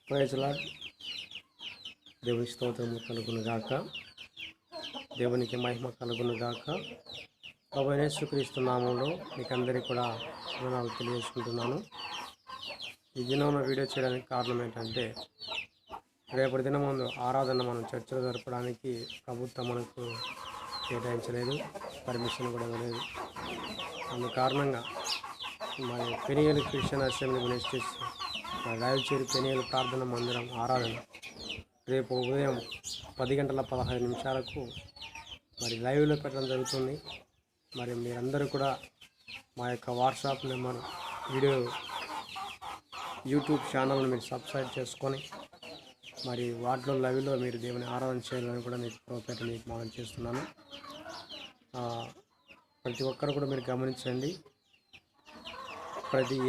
Praise lord. దేవుని స్తోత్రము కలుగును గాక, దేవునికి మహిమ కలుగును గాక. ప్రభువైన యేసుక్రీస్తు నామములో మీకు అందరికీ కూడా వందనాలు తెలియజేసుకుంటున్నాను. ఈ దినం వీడియో చేయడానికి కారణం ఏంటంటే, రేపటి దినం ముందు ఆరాధన మనం చర్చలో జరపడానికి ప్రభుత్వం మనకు కేటాయించలేదు, పర్మిషన్ కూడా ఇవ్వలేదు. అందు కారణంగా మరి Peniel Christian assembly ministries Rayalacheri Peniel ప్రార్థన మందిరం ఆరాధన రేపు ఉదయం 10:15 మరి లైవ్లో పెట్టడం జరుగుతుంది. మరి మీరందరూ కూడా మా యొక్క వాట్సాప్ నెంబర్, యూట్యూబ్ ఛానల్ని మీరు సబ్స్క్రైబ్ చేసుకొని మరి వాటిలో లైవ్లో మీరు దేవుని ఆరాధన చేయాలని కూడా మీకు మనం చేస్తున్నాను. ప్రతి ఒక్కరు కూడా మీరు గమనించండి,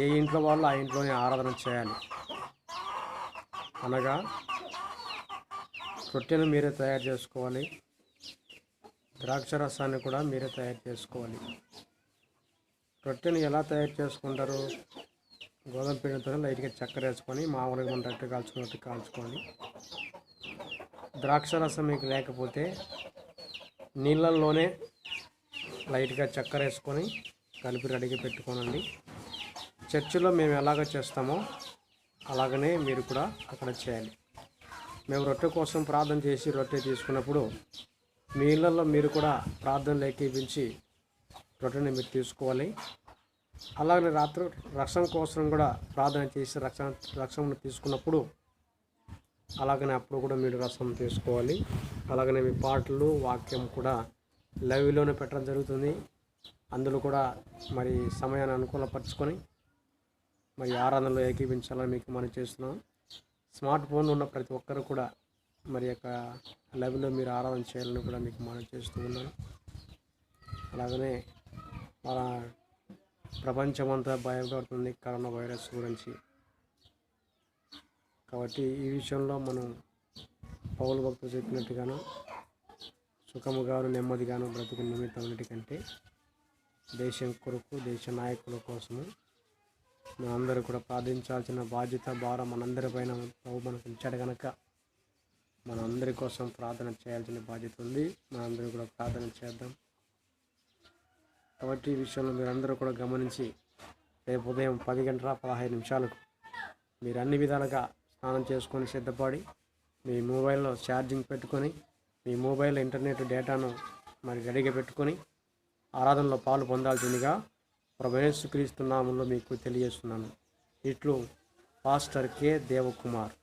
ఏ ఇంట్లో వాళ్ళు ఆ ఇంట్లోనే ఆరాధన చేయాలి. అనగా రొట్టెను మీరే తయారు చేసుకోవాలి, ద్రాక్ష రసాన్ని కూడా మీరే తయారు చేసుకోవాలి. రొట్టెను ఎలా తయారు చేసుకుంటారు? గోధుమ పిండితో లైట్గా చక్కెర వేసుకొని మామూలుగా మన రొట్టె కాల్చుకున్నట్టు కాల్చుకోండి. ద్రాక్ష రసం మీకు లేకపోతే నీళ్ళల్లోనే లైట్గా చక్కెర వేసుకొని కలిపి రెడీగా పెట్టుకోనండి. చర్చిలో మేము ఎలాగ చేస్తామో అలాగనే మీరు కూడా అక్కడ చేయాలి. మేము రొట్టె కోసం ప్రార్థన చేసి రొట్టె తీసుకున్నప్పుడు మీ ఇళ్ళల్లో మీరు కూడా ప్రార్థనలు ఏకీపించి రొట్టెని మీరు తీసుకోవాలి. అలాగనే రాత్రి రక్షణ కోసం కూడా ప్రార్థన చేసి రక్షణ తీసుకున్నప్పుడు అలాగనే అప్పుడు కూడా మీరు రసం తీసుకోవాలి. అలాగనే మీ పాటలు, వాక్యం కూడా లైవ్లోనే పెట్టడం జరుగుతుంది. అందులో కూడా మరి సమయాన్ని అనుకూలపరచుకొని మరి ఆరాధనలో ఏకీపించాలని మీకు మనం చేస్తున్నాం. స్మార్ట్ ఫోన్ ఉన్న ప్రతి ఒక్కరు కూడా మరి యొక్క లైవ్లో మీరు ఆరాధన చేయాలని కూడా మీకు మనం చేస్తూ ఉన్నాను. అలాగనే మన ప్రపంచమంతా భయపడుతుంది కరోనా వైరస్ గురించి. కాబట్టి ఈ విషయంలో మనం పౌలు భక్తులు చెప్పినట్టుగాను సుఖముగాను నెమ్మదిగాను బ్రతుకు నిమిత్తం అన్నిటికంటే దేశం కొరకు, దేశ నాయకుల కోసము మనందరూ కూడా ప్రార్థించాల్సిన బాధ్యత, భారం మనందరిపైన ప్రభు మనకు ఇచ్చాడు కనుక మనందరి కోసం ప్రార్థన చేయాల్సిన బాధ్యత ఉంది. మనందరూ కూడా ప్రార్థన చేద్దాం. కాబట్టి ఈ విషయంలో మీరందరూ కూడా గమనించి రేపు ఉదయం 10:15 మీరు అన్ని విధాలుగా స్నానం చేసుకొని సిద్ధపడి మీ మొబైల్లో ఛార్జింగ్ పెట్టుకొని మీ మొబైల్ ఇంటర్నెట్ డేటాను మరి రెడీగా పెట్టుకొని ఆరాధనలో పాలు పొందాల్సిందిగా ప్రభువైన యేసుక్రీస్తు నామములో మీకు తెలియజేస్తున్నాను. ఇట్లు పాస్టర్ కె దేవకుమార్.